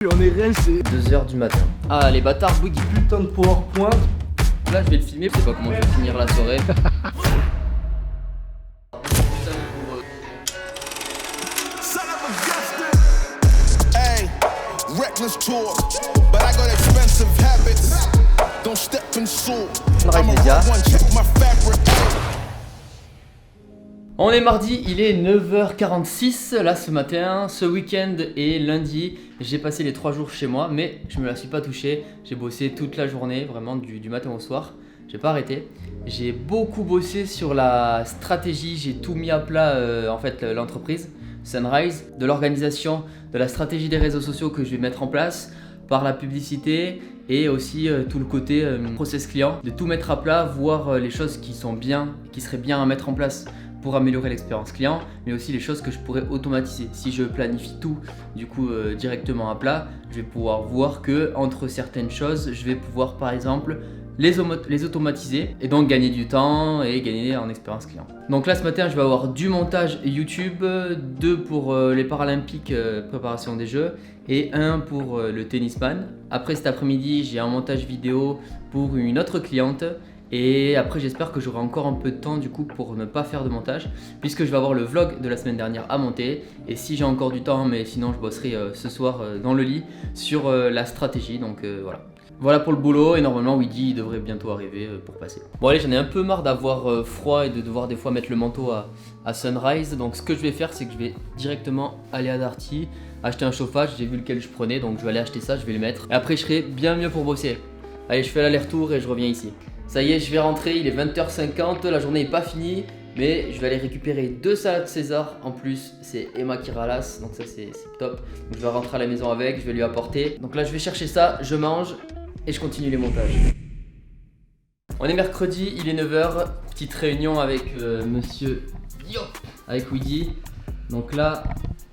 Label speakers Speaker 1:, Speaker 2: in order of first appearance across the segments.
Speaker 1: On est rincé.
Speaker 2: 2h du matin. Ah, les bâtards Bouygues.
Speaker 1: Putain de PowerPoint.
Speaker 2: Là, je vais le filmer, je sais pas comment je vais finir la soirée.
Speaker 3: Reckless tour, but I got expensive habits. Don't step in soul. I'm a real one, check my fabric.
Speaker 2: On est mardi, il est 9h46 là ce matin, ce week-end et lundi. J'ai passé les 3 jours chez moi, mais je me la suis pas touché. J'ai bossé toute la journée, vraiment du matin au soir. J'ai pas arrêté. J'ai beaucoup bossé sur la stratégie, j'ai tout mis à plat en fait l'entreprise Sunrise, de l'organisation, de la stratégie des réseaux sociaux que je vais mettre en place, par la publicité et aussi tout le côté process client, de tout mettre à plat, voir les choses qui sont bien, qui seraient bien à mettre en place pour améliorer l'expérience client, mais aussi les choses que je pourrais automatiser. Si je planifie tout du coup directement à plat, je vais pouvoir voir que entre certaines choses, je vais pouvoir par exemple les automatiser et donc gagner du temps et gagner en expérience client. Donc là ce matin je vais avoir du montage YouTube, 2 pour les Paralympiques préparation des jeux et 1 pour le tennisman. Après cet après-midi j'ai un montage vidéo pour une autre cliente. Et après j'espère que j'aurai encore un peu de temps du coup pour ne pas faire de montage, puisque je vais avoir le vlog de la semaine dernière à monter. Et si j'ai encore du temps, mais sinon je bosserai ce soir dans le lit sur la stratégie, donc voilà. Voilà pour le boulot, et normalement Weedy devrait bientôt arriver pour passer. Bon allez, j'en ai un peu marre d'avoir froid et de devoir des fois mettre le manteau à Sunrise. Donc ce que je vais faire, c'est que je vais directement aller à Darty, acheter un chauffage. J'ai vu lequel je prenais, donc je vais aller acheter ça, je vais le mettre. Et après je serai bien mieux pour bosser. Allez, je fais l'aller-retour et je reviens ici. Ça y est, je vais rentrer, il est 20h50, la journée n'est pas finie, mais je vais aller récupérer 2 salades César. En plus, c'est Emma qui ralasse, donc ça c'est top. Donc je vais rentrer à la maison avec, je vais lui apporter. Donc là, je vais chercher ça, je mange et je continue les montages. On est mercredi, il est 9h, petite réunion avec monsieur Diop, avec Weedy. Donc là,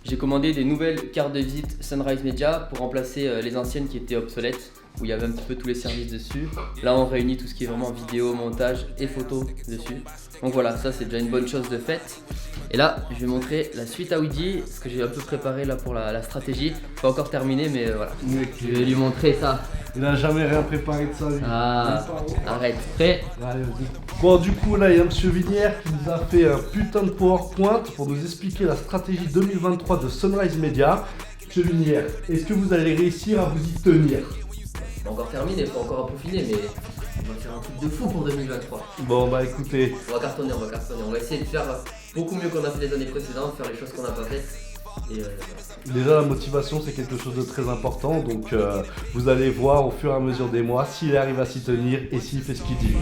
Speaker 2: j'ai commandé des nouvelles cartes de visite Sunrise Media pour remplacer les anciennes qui étaient obsolètes, où il y avait un petit peu tous les services dessus. Là on réunit tout ce qui est vraiment vidéo, montage et photo dessus. Donc voilà, ça c'est déjà une bonne chose de faite. Et là je vais montrer la suite à Weedy, ce que j'ai un peu préparé là pour la stratégie. Pas encore terminé, mais voilà. Je vais lui montrer ça.
Speaker 1: Il a jamais rien préparé de ça lui.
Speaker 2: Ah, arrête. Prêt?
Speaker 1: Allez, vas-y. Bon du coup là il y a monsieur Vinière qui nous a fait un putain de PowerPoint pour nous expliquer la stratégie 2023 de Sunrise Media. Monsieur Vinière, est-ce que vous allez réussir à vous y tenir?
Speaker 2: C'est pas encore terminé, pas encore à peaufiner, mais on va faire un truc de fou pour 2023.
Speaker 1: Bon bah écoutez.
Speaker 2: On va cartonner. On va essayer de faire beaucoup mieux qu'on a fait les années précédentes, faire les choses qu'on n'a pas faites. Et
Speaker 1: Déjà la motivation c'est quelque chose de très important, donc vous allez voir au fur et à mesure des mois s'il arrive à s'y tenir et s'il fait ce qu'il dit.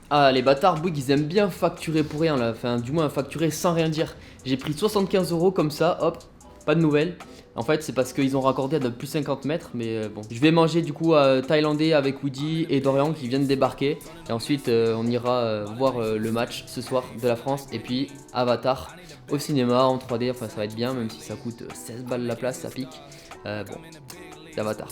Speaker 2: Ah, les bâtards Bouygues, ils aiment bien facturer pour rien là, enfin du moins facturer sans rien dire. J'ai pris 75 € comme ça, hop, pas de nouvelles. En fait c'est parce qu'ils ont raccordé à de plus 50 mètres, mais bon. Je vais manger du coup thaïlandais avec Weedy et Dorian qui viennent de débarquer. Et ensuite on ira voir le match ce soir de la France. Et puis Avatar au cinéma en 3D, enfin ça va être bien, même si ça coûte 16 balles la place, ça pique. Bon, c'est Avatar.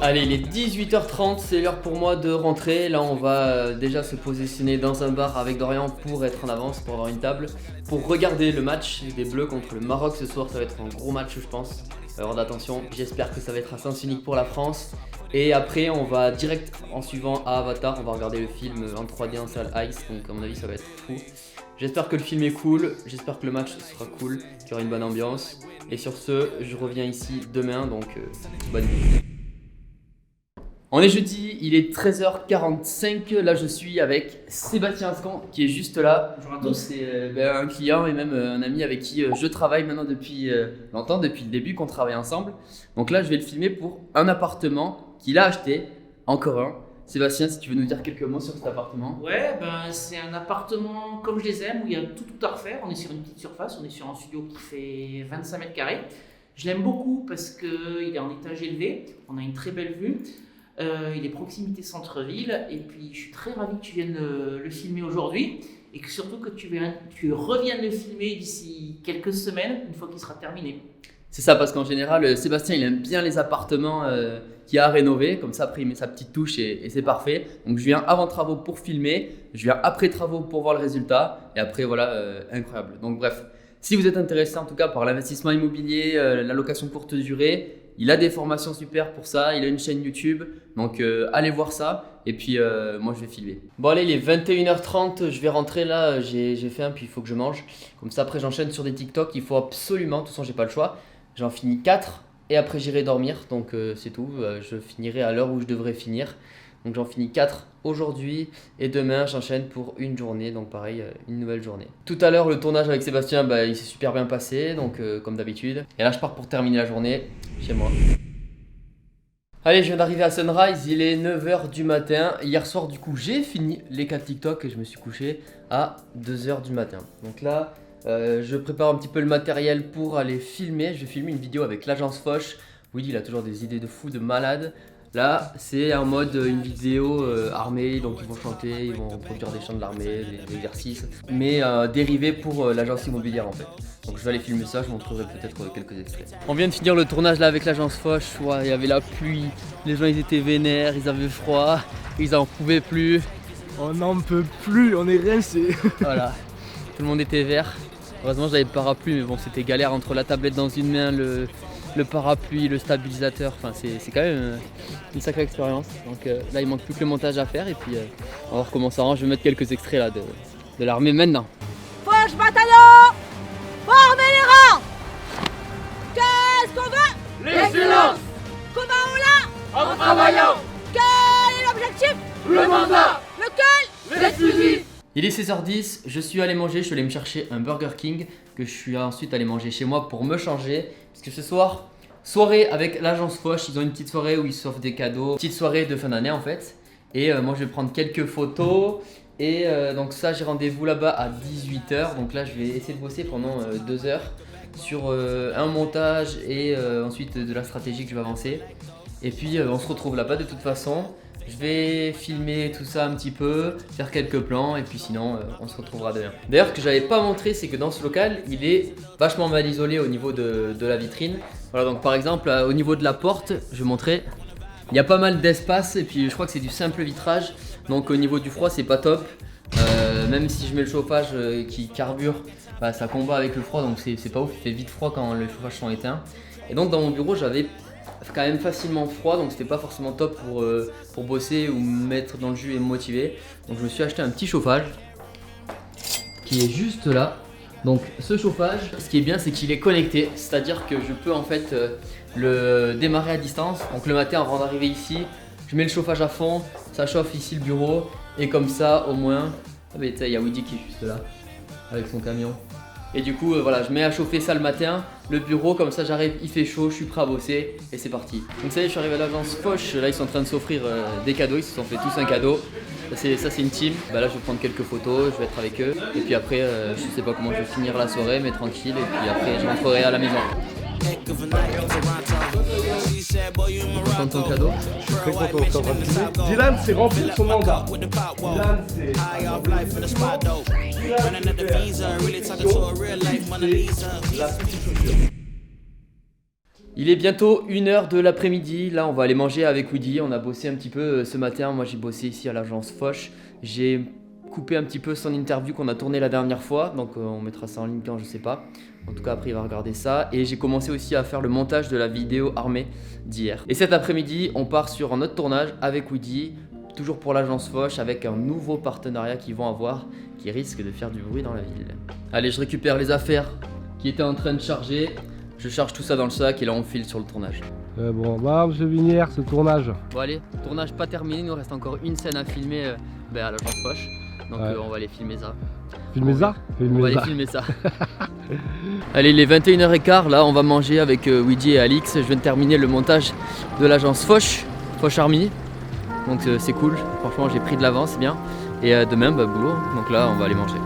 Speaker 2: Allez, il est 18h30, c'est l'heure pour moi de rentrer. Là on va déjà se positionner dans un bar avec Dorian pour être en avance, pour avoir une table, pour regarder le match des Bleus contre le Maroc ce soir. Ça va être un gros match je pense, alors d'attention, j'espère que ça va être à sens unique pour la France. Et après on va direct en suivant à Avatar, on va regarder le film en 3D en salle Ice, donc à mon avis ça va être fou. J'espère que le film est cool, j'espère que le match sera cool, qu'il y aura une bonne ambiance. Et sur ce, je reviens ici demain, donc bonne nuit. On est jeudi, il est 13h45, là je suis avec Sébastien Ascan qui est juste là.
Speaker 4: Bonjour à
Speaker 2: Donc
Speaker 4: tous.
Speaker 2: c'est un client et même un ami avec qui je travaille maintenant depuis longtemps, depuis le début qu'on travaille ensemble. Donc là je vais le filmer pour un appartement qu'il a acheté, encore un. Sébastien, si tu veux nous dire quelques mots sur cet appartement.
Speaker 4: Ouais, ben c'est un appartement comme je les aime où il y a tout à refaire. On est sur une petite surface, on est sur un studio qui fait 25 mètres carrés. Je l'aime beaucoup parce qu'il est en étage élevé, on a une très belle vue. Il est proximité centre-ville et puis je suis très ravi que tu viennes le filmer aujourd'hui et que surtout que tu reviennes le filmer d'ici quelques semaines une fois qu'il sera terminé.
Speaker 2: C'est ça, parce qu'en général, Sébastien, il aime bien les appartements qu'il a à rénover. Comme ça, après, il met sa petite touche et c'est parfait. Donc, je viens avant travaux pour filmer. Je viens après travaux pour voir le résultat. Et après, voilà, incroyable. Donc, bref, si vous êtes intéressé en tout cas par l'investissement immobilier, la location courte durée, il a des formations super pour ça. Il a une chaîne YouTube. Donc, allez voir ça. Et puis, moi, je vais filmer. Bon, allez, il est 21h30. Je vais rentrer là. J'ai faim, puis il faut que je mange. Comme ça, après, j'enchaîne sur des TikTok. Il faut absolument, de toute façon, j'ai pas le choix. J'en finis 4 et après j'irai dormir, donc c'est tout. Je finirai à l'heure où je devrais finir. Donc j'en finis 4 aujourd'hui et demain j'enchaîne pour une journée, donc pareil, une nouvelle journée. Tout à l'heure le tournage avec Sébastien, il s'est super bien passé, donc comme d'habitude. Et là je pars pour terminer la journée chez moi. Allez, je viens d'arriver à Sunrise, il est 9h du matin. Hier soir du coup j'ai fini les 4 TikTok et je me suis couché à 2h du matin. Donc là... je prépare un petit peu le matériel pour aller filmer. Je vais filmer une vidéo avec l'agence Foch. Oui, il a toujours des idées de fou, de malade. Là, c'est en mode une vidéo armée. Donc, ils vont chanter, ils vont reproduire des chants de l'armée, des exercices. Mais dérivés pour l'agence immobilière en fait. Donc, je vais aller filmer ça. Je vous montrerai peut-être quelques extraits. On vient de finir le tournage là avec l'agence Foch. Ouais, il y avait la pluie. Les gens, ils étaient vénères. Ils avaient froid. Ils en pouvaient plus.
Speaker 5: On n'en peut plus. On est rincés.
Speaker 2: Voilà. Tout le monde était vert. Heureusement j'avais le parapluie, mais bon c'était galère entre la tablette dans une main, le parapluie, le stabilisateur, enfin c'est quand même une sacrée expérience. Donc là il manque plus que le montage à faire et puis on va voir comment ça rend. Je vais mettre quelques extraits là de l'armée maintenant.
Speaker 6: Foch bataillon, formez les rangs. Qu'est-ce qu'on veut?
Speaker 7: L'excellence.
Speaker 6: Comment on l'a?
Speaker 7: En travaillant.
Speaker 6: Quel est l'objectif?
Speaker 7: Le mandat.
Speaker 6: Lequel?
Speaker 7: Les fusils.
Speaker 2: Il est 16h10, je suis allé manger, je suis allé me chercher un Burger King que je suis ensuite allé manger chez moi pour me changer. Parce que ce soir, soirée avec l'agence Foch, ils ont une petite soirée où ils s'offrent des cadeaux. Petite soirée de fin d'année en fait. Et moi je vais prendre quelques photos. Et donc ça j'ai rendez-vous là-bas à 18h. Donc là je vais essayer de bosser pendant 2 heures sur un montage et ensuite de la stratégie que je vais avancer. Et puis on se retrouve là-bas de toute façon. Je vais filmer tout ça un petit peu, faire quelques plans et puis sinon on se retrouvera demain. D'ailleurs ce que j'avais pas montré c'est que dans ce local il est vachement mal isolé au niveau de la vitrine. Voilà donc par exemple au niveau de la porte je vais montrer. Il y a pas mal d'espace et puis je crois que c'est du simple vitrage. Donc au niveau du froid c'est pas top. Même si je mets le chauffage qui carbure, ça combat avec le froid donc c'est pas ouf, il fait vite froid quand les chauffages sont éteints. Et donc dans mon bureau j'avais quand même facilement froid donc c'était pas forcément top pour bosser ou me mettre dans le jus et me motiver. Donc je me suis acheté un petit chauffage qui est juste là. Donc ce chauffage, ce qui est bien c'est qu'il est connecté, c'est à dire que je peux en fait le démarrer à distance. Donc le matin avant d'arriver ici, je mets le chauffage à fond, ça chauffe ici le bureau et comme ça au moins, il y a Woody qui est juste là avec son camion. Et du coup voilà, je mets à chauffer ça le matin, le bureau, comme ça j'arrive, il fait chaud, je suis prêt à bosser et c'est parti. Donc ça y est, je suis arrivé à l'agence Foch, là ils sont en train de s'offrir des cadeaux, ils se sont fait tous un cadeau. Ça c'est une team, là je vais prendre quelques photos, je vais être avec eux. Et puis après, je sais pas comment je vais finir la soirée, mais tranquille, et puis après je rentrerai à la maison. Prends ton cadeau.
Speaker 1: Je suis très content de t'avoir filmé. Dylan s'est rempli de son mandat. Dylan c'est
Speaker 2: Il est bientôt 1h de l'après-midi, là on va aller manger avec Woody, on a bossé un petit peu ce matin, moi j'ai bossé ici à l'agence Foch, j'ai coupé un petit peu son interview qu'on a tourné la dernière fois, donc on mettra ça en ligne quand je sais pas, en tout cas après il va regarder ça, et j'ai commencé aussi à faire le montage de la vidéo armée d'hier. Et cet après-midi on part sur un autre tournage avec Woody, toujours pour l'agence Foch, avec un nouveau partenariat qu'ils vont avoir, qui risque de faire du bruit dans la ville. Allez, je récupère les affaires qui étaient en train de charger. Je charge tout ça dans le sac et là on file sur le tournage.
Speaker 5: Bon, monsieur Vinière, ce tournage.
Speaker 2: Bon allez, tournage pas terminé, il nous reste encore une scène à filmer à l'agence Foch. Donc on va aller filmer ça.
Speaker 5: Filmer ça?
Speaker 2: On va aller filmer ça. Allez, il est 21h15, là on va manger avec Woody et Alix. Je viens de terminer le montage de l'agence Foch, Foch Army. Donc c'est cool, franchement j'ai pris de l'avance, c'est bien. Et demain, boulot, donc là on va aller manger.